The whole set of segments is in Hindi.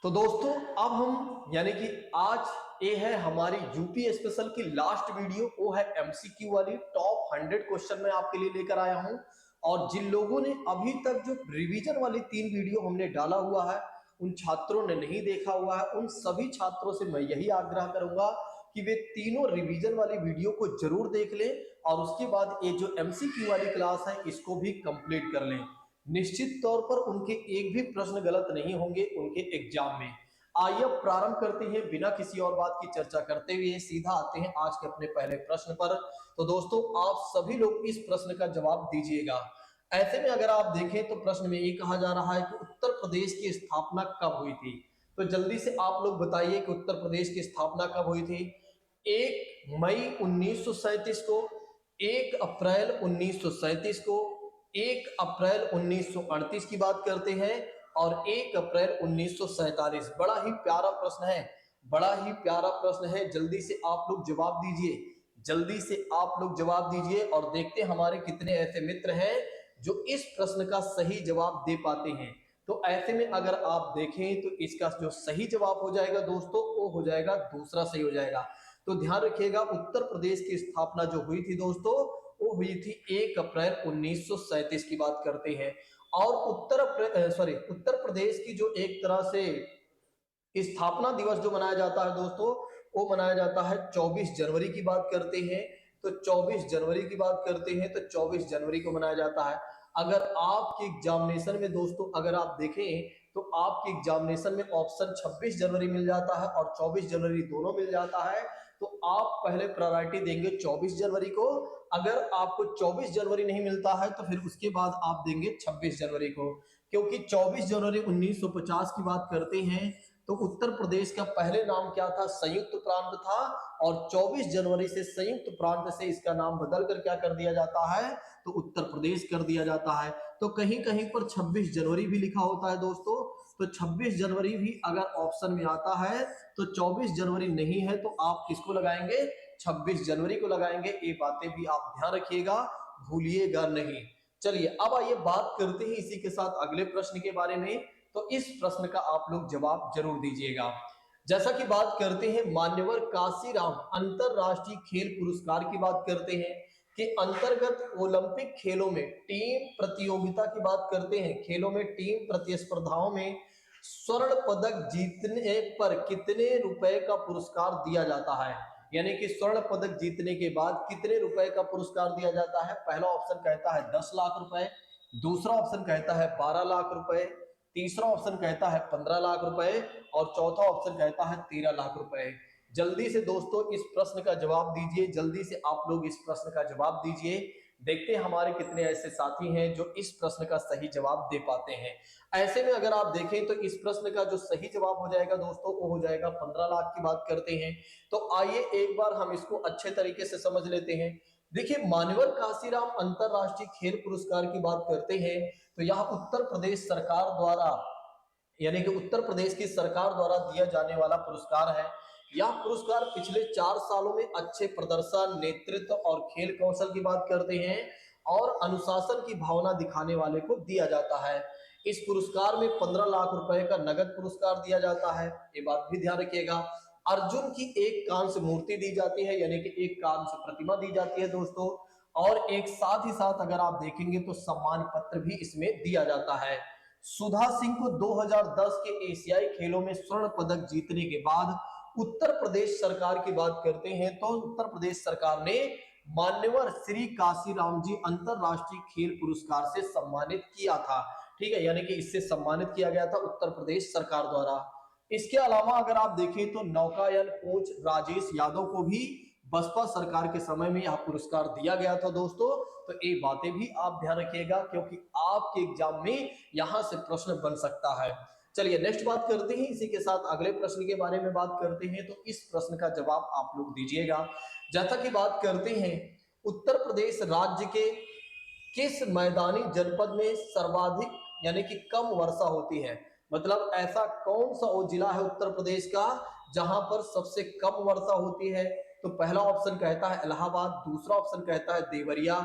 तो दोस्तों अब हम यानी कि आज ये है हमारी यूपी स्पेशल की लास्ट वीडियो। वो है एमसीक्यू वाली टॉप 100 क्वेश्चन मैं आपके लिए लेकर आया हूं। और जिन लोगों ने अभी तक जो रिवीजन वाली 3 वीडियो हमने डाला हुआ है, उन छात्रों ने नहीं देखा हुआ है, उन सभी छात्रों से मैं यही आग्रह करूंगा कि वे तीनों रिवीजन वाली वीडियो को जरूर देख लें और उसके बाद ये जो एमसीक्यू वाली क्लास है इसको भी कंप्लीट कर लें। निश्चित तौर पर उनके एक भी प्रश्न गलत नहीं होंगे उनके एग्जाम में। आइए अब प्रारंभ करते हैं, बिना किसी और बात की चर्चा करते हुए सीधा आते हैं आज के अपने पहले प्रश्न पर। तो दोस्तों आप सभी लोग इस प्रश्न का जवाब दीजिएगा। ऐसे में अगर आप देखें तो प्रश्न में ये कहा जा रहा है कि उत्तर प्रदेश की स्थापना कब हुई थी। तो जल्दी से आप लोग बताइए कि उत्तर प्रदेश की स्थापना कब हुई थी। 1 मई 1937 को, 1 अप्रैल 1937 को, 1 अप्रैल 1938 की बात करते हैं और 1 अप्रैल 1947। बड़ा ही प्यारा प्रश्न है, बड़ा ही प्यारा प्रश्न है। जल्दी से आप लोग जवाब दीजिए, जल्दी से आप लोग जवाब दीजिए और देखते हैं हमारे कितने ऐसे मित्र हैं जो इस प्रश्न का सही जवाब दे पाते हैं। तो ऐसे में अगर आप देखें तो इसका जो सही जवाब हो जाएगा दोस्तों वो हो जाएगा दूसरा सही हो जाएगा। तो ध्यान रखिएगा, उत्तर प्रदेश की स्थापना जो हुई थी दोस्तों वो हुई थी 1 अप्रैल 1937 की बात करते हैं। और उत्तर प्रदेश की जो एक तरह से स्थापना दिवस जो मनाया जाता है दोस्तों वो मनाया जाता है 24 जनवरी की बात करते हैं। तो 24 जनवरी की बात करते हैं तो 24 जनवरी को मनाया जाता है। अगर आपके एग्जामिनेशन में दोस्तों अगर आप देखें तो आपके एग्जामिनेशन में ऑप्शन 26 जनवरी मिल जाता है और 24 जनवरी दोनों मिल जाता है। तो आप पहले प्रायोरिटी देंगे 24 जनवरी को। अगर आपको 24 जनवरी नहीं मिलता है तो फिर उसके बाद आप देंगे 26 जनवरी को, क्योंकि 24 जनवरी 1950 की बात करते हैं तो उत्तर प्रदेश का पहले नाम क्या था, संयुक्त प्रांत था। और 24 जनवरी से संयुक्त प्रांत से इसका नाम बदलकर क्या कर दिया जाता है, तो उत्तर प्रदेश कर दिया जाता है। तो कहीं कहीं पर 26 जनवरी भी लिखा होता है दोस्तों। तो 26 जनवरी भी अगर ऑप्शन में आता है तो 24 जनवरी नहीं है तो आप किसको लगाएंगे, 26 जनवरी को लगाएंगे। ये बातें भी आप ध्यान रखिएगा, भूलिएगा नहीं। चलिए अब आइए बात करते हैं इसी के साथ अगले प्रश्न के बारे में। तो इस प्रश्न का आप लोग जवाब जरूर दीजिएगा। जैसा कि बात करते हैं मान्यवर काशीराम अंतरराष्ट्रीय खेल पुरस्कार की बात करते हैं कि अंतर्गत ओलंपिक खेलों में टीम प्रतियोगिता की बात करते हैं, खेलों में टीम प्रतिस्पर्धाओं में स्वर्ण पदक जीतने पर कितने रुपए का पुरस्कार दिया जाता है। यानी कि स्वर्ण पदक जीतने के बाद कितने रुपए का पुरस्कार दिया जाता है। पहला ऑप्शन कहता है 10 लाख रुपए, दूसरा ऑप्शन कहता है 12 लाख रुपए, तीसरा ऑप्शन कहता है 15 लाख रुपए और चौथा ऑप्शन कहता है 13 लाख रुपए। जल्दी से दोस्तों इस प्रश्न का जवाब दीजिए, जल्दी से आप लोग इस प्रश्न का जवाब दीजिए। देखते हैं हमारे कितने ऐसे साथी हैं जो इस प्रश्न का सही जवाब दे पाते हैं। ऐसे में अगर आप देखें तो इस प्रश्न का जो सही जवाब हो जाएगा दोस्तों वो हो जाएगा 15 लाख की बात करते हैं। तो आइए एक बार हम इसको अच्छे तरीके से समझ लेते हैं। देखिए मान्यवर काशीराम अंतरराष्ट्रीय खेल पुरस्कार की बात करते हैं तो यह उत्तर प्रदेश सरकार द्वारा यानी कि उत्तर प्रदेश की सरकार द्वारा दिया जाने वाला पुरस्कार है। यह पुरस्कार पिछले 4 सालों में अच्छे प्रदर्शन, नेतृत्व और खेल कौशल की बात करते हैं और अनुशासन की भावना दिखाने वाले को दिया जाता है। इस पुरस्कार में 15 लाख रुपए का नगद पुरस्कार दिया जाता है, ये बात भी ध्यान रखिएगा। अर्जुन की एक कांस्य मूर्ति दी जाती है यानी कि एक कांस्य प्रतिमा दी जाती है दोस्तों। और एक साथ ही साथ अगर आप देखेंगे तो सम्मान पत्र भी इसमें दिया जाता है। सुधा सिंह को 2010 के एशियाई खेलों में स्वर्ण पदक जीतने के बाद उत्तर प्रदेश सरकार की बात करते हैं तो उत्तर प्रदेश सरकार ने मान्यवर श्री काशीराम जी अंतरराष्ट्रीय खेल पुरस्कार से सम्मानित किया था। ठीक है, यानी कि इससे सम्मानित किया गया था उत्तर प्रदेश सरकार द्वारा। इसके अलावा अगर आप देखें तो नौकायन कोच राजेश यादव को भी बसपा सरकार के समय में यह पुरस्कार दिया गया था दोस्तों। तो ये बातें भी आप ध्यान रखिएगा क्योंकि आपके एग्जाम में यहां से प्रश्न बन सकता है। चलिए नेक्स्ट बात करते हैं, इसी के साथ अगले प्रश्न के बारे में बात करते हैं। तो इस प्रश्न का जवाब आप लोग दीजिएगा। जैसा कि बात करते हैं उत्तर प्रदेश राज्य के किस मैदानी जनपद में सर्वाधिक यानी कि कम वर्षा होती है। मतलब ऐसा कौन सा वो जिला है उत्तर प्रदेश का जहां पर सबसे कम वर्षा होती है। तो पहला ऑप्शन कहता है इलाहाबाद, दूसरा ऑप्शन कहता है देवरिया,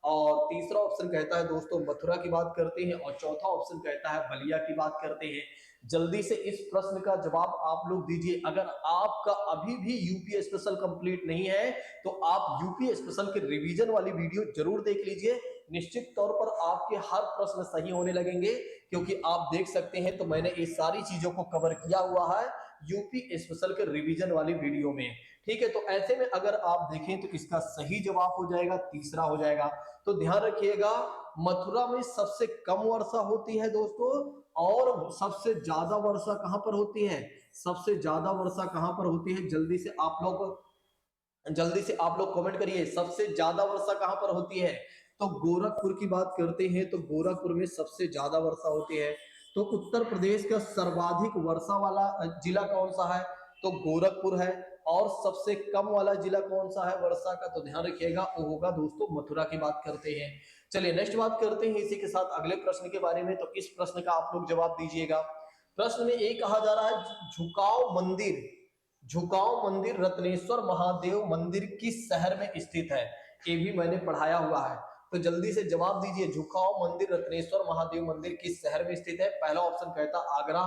और तीसरा ऑप्शन कहता है दोस्तों मथुरा की बात करते हैं, और चौथा ऑप्शन कहता है बलिया की बात करते हैं। जल्दी से इस प्रश्न का जवाब आप लोग दीजिए। अगर आपका अभी भी यूपी स्पेशल कंप्लीट नहीं है तो आप यूपी स्पेशल के रिवीजन वाली वीडियो जरूर देख लीजिए। निश्चित तौर पर आपके हर प्रश्न सही होने लगेंगे, क्योंकि आप देख सकते हैं तो मैंने ये सारी चीजों को कवर किया हुआ है यूपी स्पेशल के रिवीजन वाली वीडियो में। ठीक है, तो ऐसे में अगर आप देखें तो इसका सही जवाब हो जाएगा तीसरा हो जाएगा। तो ध्यान रखिएगा, मथुरा में सबसे कम वर्षा होती है दोस्तों, और सबसे ज्यादा वर्षा कहां पर होती है? सबसे ज्यादा वर्षा कहां पर होती है? जल्दी से आप लोग कमेंट करिए, सबसे ज्यादा वर्षा कहां पर होती है? तो गोरखपुर की बात करते हैं तो गोरखपुर में सबसे ज्यादा वर्षा होती है। तो उत्तर प्रदेश का सर्वाधिक वर्षा वाला जिला कौन सा है? तो गोरखपुर है। और सबसे कम वाला जिला कौन सा है वर्षा का? तो ध्यान रखिएगा वो होगा दोस्तों मथुरा की बात करते हैं। चलिए नेक्स्ट बात करते हैं इसी के साथ अगले प्रश्न के बारे में। तो इस प्रश्न का आप लोग जवाब दीजिएगा। प्रश्न में ये कहा जा रहा है झुकाव मंदिर रत्नेश्वर महादेव मंदिर किस शहर में स्थित है? ये भी मैंने पढ़ाया हुआ है, तो जल्दी से जवाब दीजिए। झुकाव मंदिर रत्नेश्वर महादेव मंदिर किस शहर में स्थित है? पहला ऑप्शन कहता है आगरा,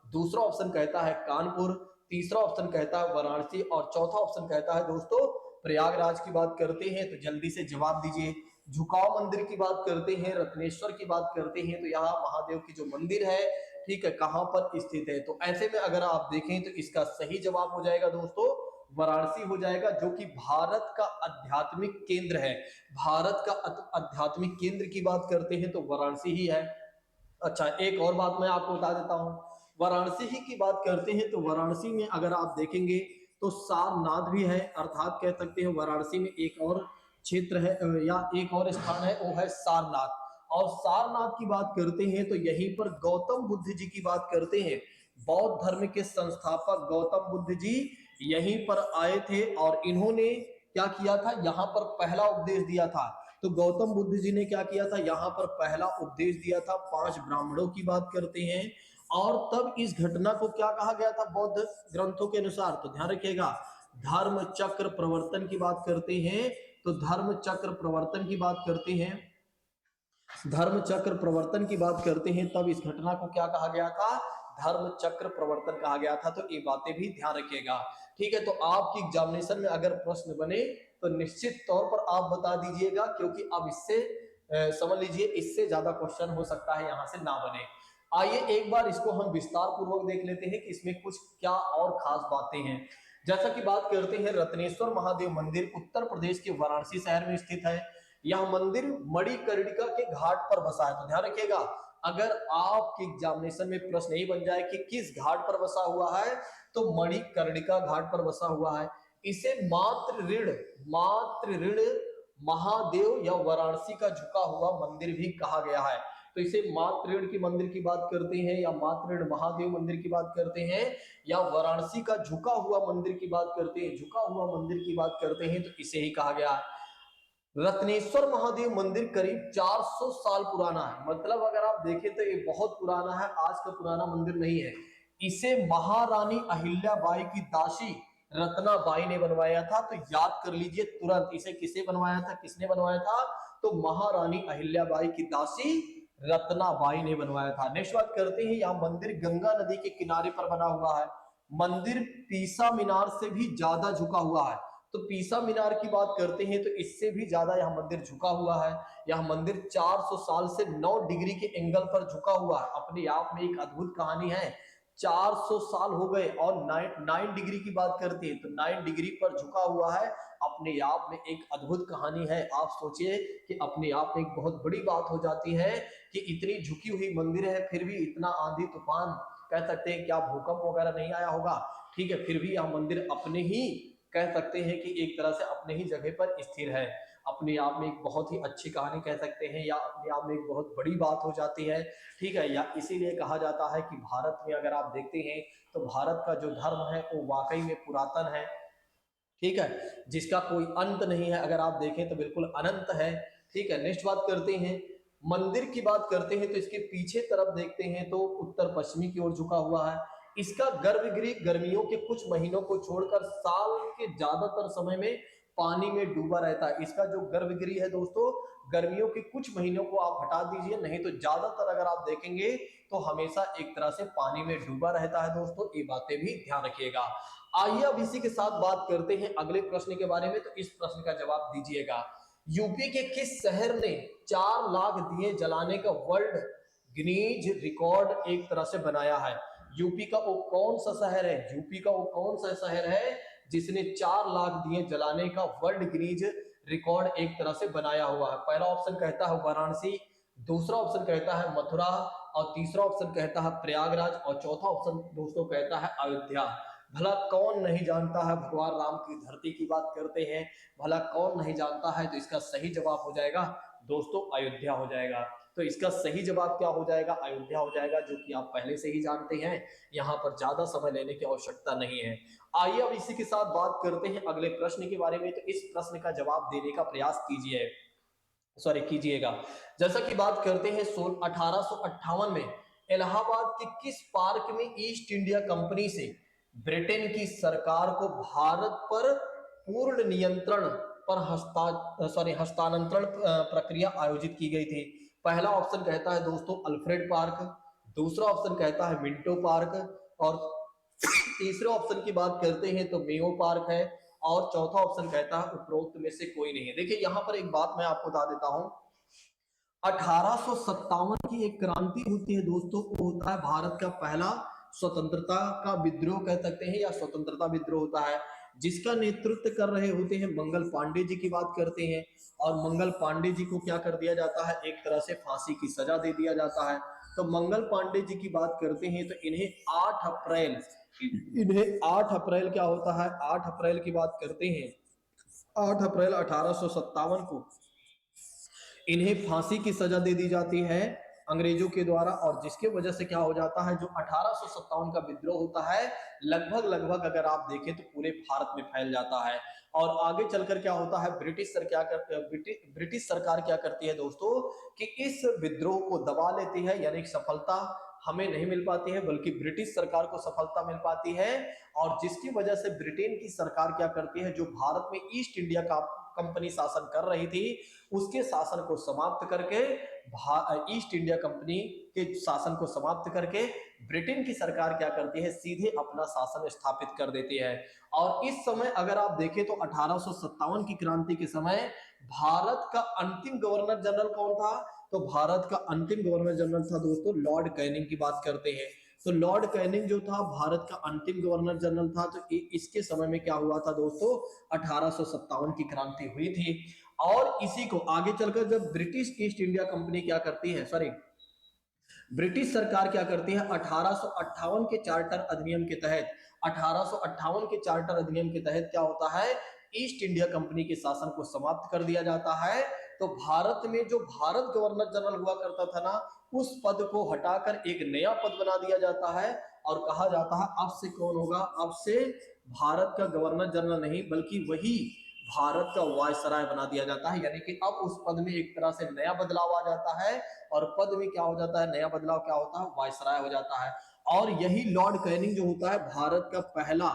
दूसरा ऑप्शन कहता है कानपुर, तीसरा ऑप्शन कहता है वाराणसी, और चौथा ऑप्शन कहता है दोस्तों प्रयागराज की बात करते हैं। तो जल्दी से जवाब दीजिए। झुकाव मंदिर की बात करते हैं, रत्नेश्वर की बात करते हैं, तो यहाँ महादेव की जो मंदिर है, ठीक है, कहां पर स्थित है? तो ऐसे में अगर आप देखें तो इसका सही जवाब हो जाएगा दोस्तों वाराणसी हो जाएगा, जो कि भारत का आध्यात्मिक केंद्र है। भारत का आध्यात्मिक केंद्र की बात करते हैं तो वाराणसी ही है। अच्छा, एक और बात मैं आपको बता देता हूं, वाराणसी ही की बात करते हैं तो वाराणसी में अगर आप देखेंगे तो सारनाथ भी है, अर्थात कह सकते हैं वाराणसी में एक और क्षेत्र है या एक और स्थान है, वो है सारनाथ। और सारनाथ की बात करते हैं तो यहीं पर गौतम बुद्ध जी की बात करते हैं। बौद्ध धर्म के संस्थापक गौतम बुद्ध जी यहीं पर आए थे और इन्होंने क्या किया था? यहाँ पर पहला उपदेश दिया था। तो गौतम बुद्ध जी ने क्या किया था? यहाँ पर पहला उपदेश दिया था 5 ब्राह्मणों की बात करते हैं। और तब इस घटना को क्या कहा गया था बौद्ध ग्रंथों के अनुसार? तो ध्यान रखिएगा, धर्म चक्र प्रवर्तन की बात करते हैं। तो धर्म चक्र प्रवर्तन की बात करते हैं, धर्म चक्र प्रवर्तन की बात करते हैं, तब इस घटना को क्या कहा गया था? धर्म चक्र प्रवर्तन कहा गया था। तो ये बातें भी ध्यान रखिएगा। ठीक है, तो आपकी एग्जामिनेशन में अगर प्रश्न बने तो निश्चित तौर पर आप बता दीजिएगा, क्योंकि अब इससे समझ लीजिए इससे ज्यादा क्वेश्चन हो सकता है यहाँ से ना बने। आइए एक बार इसको हम विस्तार पूर्वक देख लेते हैं कि इसमें कुछ क्या और खास बातें हैं। जैसा कि बात करते हैं, रत्नेश्वर महादेव मंदिर उत्तर प्रदेश के वाराणसी शहर में स्थित है। यह मंदिर मणिकर्णिका के घाट पर बसा है। तो ध्यान रखिएगा, अगर आपके एग्जामिनेशन में प्रश्न नहीं बन जाए कि किस घाट पर बसा हुआ है, तो मणिकर्णिका घाट पर बसा हुआ है। इसे मातृ ऋण महादेव या वाराणसी का झुका हुआ मंदिर भी कहा गया है। तो इसे मातृ ऋण की मंदिर की बात करते हैं, या मातृ ऋण महादेव मंदिर की बात करते हैं, या वाराणसी का झुका हुआ मंदिर की बात करते हैं, झुका हुआ मंदिर की बात करते हैं, तो इसे ही कहा गया है। रत्नेश्वर महादेव मंदिर करीब 400 साल पुराना है। मतलब अगर आप देखें तो ये बहुत पुराना है, आज का पुराना मंदिर नहीं है। इसे महारानी अहिल्याबाई की दासी रत्नाबाई ने बनवाया था। तो याद कर लीजिए तुरंत, इसे किसे बनवाया था, किसने बनवाया था? तो महारानी अहिल्याबाई की दासी रत्नाबाई ने बनवाया था। नेक्स्ट बात करते हैं, यह मंदिर गंगा नदी के किनारे पर बना हुआ है। मंदिर पीसा मीनार से भी ज्यादा झुका हुआ है। तो पीसा मीनार की बात करते हैं तो इससे भी ज्यादा यह मंदिर झुका हुआ है। यह मंदिर 400 साल से 9 डिग्री के एंगल पर झुका हुआ है। अपने आप में एक अद्भुत कहानी है। 400 साल हो गए और 9 डिग्री की बात करते हैं तो 9 डिग्री पर झुका हुआ है। अपने आप में एक अद्भुत कहानी है। आप सोचिए कि अपने आप में एक बहुत बड़ी बात हो जाती है कि इतनी झुकी हुई मंदिर है, फिर भी इतना आंधी तूफान, कह सकते हैं क्या भूकंप वगैरह नहीं आया होगा, ठीक है, फिर भी यह मंदिर अपने ही कह सकते हैं कि एक तरह से अपने ही जगह पर स्थिर है। अपने आप में एक बहुत ही अच्छी कहानी कह सकते हैं, या अपने आप में एक बहुत बड़ी बात हो जाती है, ठीक है। या इसीलिए कहा जाता है कि भारत में अगर आप देखते हैं तो भारत का जो धर्म है वो वाकई में पुरातन है, ठीक है, जिसका कोई अंत नहीं है। अगर आप देखें तो बिल्कुल अनंत है, ठीक है। नेक्स्ट बात करते हैं, मंदिर की बात करते हैं तो इसके पीछे तरफ देखते हैं तो उत्तर पश्चिमी की ओर झुका हुआ है। इसका गर्भगृह गर्मियों के कुछ महीनों को छोड़कर साल के ज्यादातर समय में पानी में डूबा रहता है। इसका जो गर्भगृह है दोस्तों, गर्मियों के कुछ महीनों को आप हटा दीजिए, नहीं तो ज्यादातर अगर आप देखेंगे तो हमेशा एक तरह से पानी में डूबा रहता है दोस्तों। ये बातें भी ध्यान रखिएगा। आइए अब इसी के साथ बात करते हैं अगले प्रश्न के बारे में। तो इस प्रश्न का जवाब दीजिएगा, यूपी के किस शहर ने 4 लाख दिए जलाने का वर्ल्ड गिनीज रिकॉर्ड एक तरह से बनाया है? यूपी का वो कौन सा शहर है, यूपी का वो कौन सा शहर है जिसने 4 लाख दिए जलाने का वर्ल्ड गिनीज रिकॉर्ड एक तरह से बनाया हुआ है? पहला ऑप्शन कहता है वाराणसी, दूसरा ऑप्शन कहता है मथुरा, और तीसरा ऑप्शन कहता है प्रयागराज, और चौथा ऑप्शन दोस्तों कहता है अयोध्या। भला कौन नहीं जानता है, भगवान राम की धरती की बात करते हैं, भला कौन नहीं जानता है? तो इसका सही जवाब हो जाएगा दोस्तों अयोध्या हो जाएगा। तो इसका सही जवाब क्या हो जाएगा? अयोध्या हो जाएगा, जो कि आप पहले से ही जानते हैं। यहाँ पर ज्यादा समय लेने की आवश्यकता नहीं है। आइए अब इसी के साथ बात करते हैं अगले प्रश्न के बारे में। तो इस प्रश्न का जवाब देने का प्रयास कीजिएगा। जैसा कि बात करते हैं 1858 में इलाहाबाद के किस पार्क में ईस्ट इंडिया कंपनी से ब्रिटेन की सरकार को भारत पर पूर्ण नियंत्रण पर हस्तांतरण प्रक्रिया आयोजित की गई थी? पहला ऑप्शन कहता है दोस्तों अल्फ्रेड पार्क, दूसरा ऑप्शन कहता है मिंटो पार्क, और तीसरे ऑप्शन की बात करते हैं तो मेयो पार्क है, और चौथा ऑप्शन कहता है उपरोक्त में से कोई नहीं है। देखिए यहाँ पर एक बात मैं आपको बता देता हूं, 1857 की एक क्रांति होती है दोस्तों, वो होता है भारत का पहला स्वतंत्रता का विद्रोह कह सकते हैं, या स्वतंत्रता विद्रोह होता है, जिसका नेतृत्व कर रहे होते हैं मंगल पांडे जी की बात करते हैं। और मंगल पांडे जी को क्या कर दिया जाता है? एक तरह से फांसी की सजा दे दिया जाता है। तो मंगल पांडे जी की बात करते हैं तो इन्हें 8 अप्रैल क्या होता है, 8 अप्रैल की बात करते हैं, 8 अप्रैल 1857 को इन्हें फांसी की सजा दे दी जाती है अंग्रेजों के द्वारा। और जिसके वजह से क्या हो जाता है, जो 1857 का विद्रोह होता है लगभग अगर आप देखें तो पूरे भारत में फैल जाता है। और आगे चलकर क्या होता है, ब्रिटिश सरकार क्या करती है दोस्तों कि इस विद्रोह को दबा लेती है, यानी सफलता हमें नहीं मिल पाती है बल्कि ब्रिटिश सरकार को सफलता मिल पाती है। और जिसकी वजह से ब्रिटेन की सरकार क्या करती है, जो भारत में ईस्ट इंडिया का कंपनी शासन कर रही थी उसके शासन को समाप्त करके, ईस्ट इंडिया कंपनी के शासन को समाप्त करके ब्रिटेन की सरकार क्या करती है, सीधे अपना शासन स्थापित कर देती है। और इस समय अगर आप देखें तो 1857 की क्रांति के समय भारत का अंतिम गवर्नर जनरल कौन था? तो भारत का अंतिम गवर्नर जनरल था दोस्तों लॉर्ड कैनिंग की बात करते हैं। तो लॉर्ड कैनिंग जो था भारत का अंतिम गवर्नर जनरल था। तो इसके समय में क्या हुआ था दोस्तों, 1857 की क्रांति हुई थी। और इसी को आगे चलकर जब ब्रिटिश ईस्ट इंडिया कंपनी क्या करती है, ब्रिटिश सरकार क्या करती है, 1858 के चार्टर अधिनियम के तहत, 1858 के चार्टर अधिनियम के तहत क्या होता है, ईस्ट इंडिया कंपनी के शासन को समाप्त कर दिया जाता है। तो भारत में जो भारत गवर्नर जनरल हुआ करता था ना, उस पद को हटाकर एक नया पद बना दिया जाता है और कहा जाता है अब से कौन होगा, अब से भारत का गवर्नर जनरल नहीं बल्कि वही भारत का वायसराय बना दिया जाता है। यानी कि अब उस पद में एक तरह से नया बदलाव आ जाता है। और पद में क्या हो जाता है, नया बदलाव क्या होता है, वायसराय हो जाता है। और यही लॉर्ड कैनिंग जो होता है भारत का पहला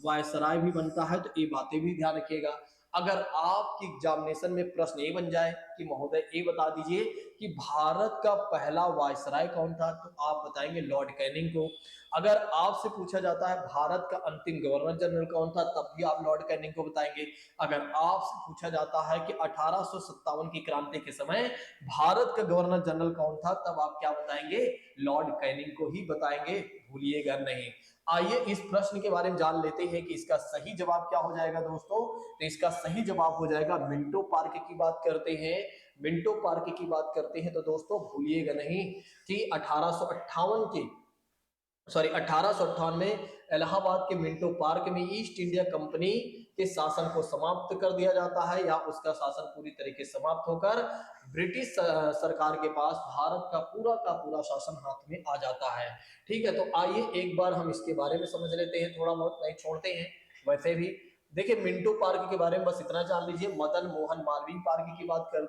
वायसराय भी बनता है। तो ये बातें भी ध्यान रखिएगा। अगर आपकी एग्जामिनेशन में प्रश्न ये बन जाए कि महोदय ये बता दीजिए कि भारत का पहला वायसराय कौन था, तो आप बताएंगे लॉर्ड कैनिंग को। अगर आपसे पूछा जाता है भारत का अंतिम गवर्नर जनरल कौन था, तब भी आप लॉर्ड कैनिंग को बताएंगे। अगर आपसे पूछा जाता है कि 1857 की क्रांति के समय भारत का गवर्नर जनरल कौन था, तब आप क्या बताएंगे, लॉर्ड कैनिंग को ही बताएंगे, भूलिएगा नहीं। आइए इस प्रश्न के बारे में जान लेते हैं कि इसका सही जवाब क्या हो जाएगा दोस्तों। तो इसका सही जवाब हो जाएगा मिंटो पार्क की बात करते हैं। मिंटो पार्क की बात करते हैं तो दोस्तों भूलिएगा नहीं कि 1858 में इलाहाबाद के मिंटो पार्क में ईस्ट इंडिया कंपनी के शासन को समाप्त कर दिया जाता है, या उसका शासन पूरी तरीके से समाप्त होकर ब्रिटिश सरकार के पास भारत का पूरा शासन हाथ में आ जाता है। ठीक है, तो आइए एक बार हम इसके बारे में समझ लेते हैं, थोड़ा बहुत नहीं छोड़ते हैं। वैसे भी देखिए मिंटो पार्क के बारे में बस इतना जान लीजिए, मदन मोहन मालवीय पार्क की बात करते हैं।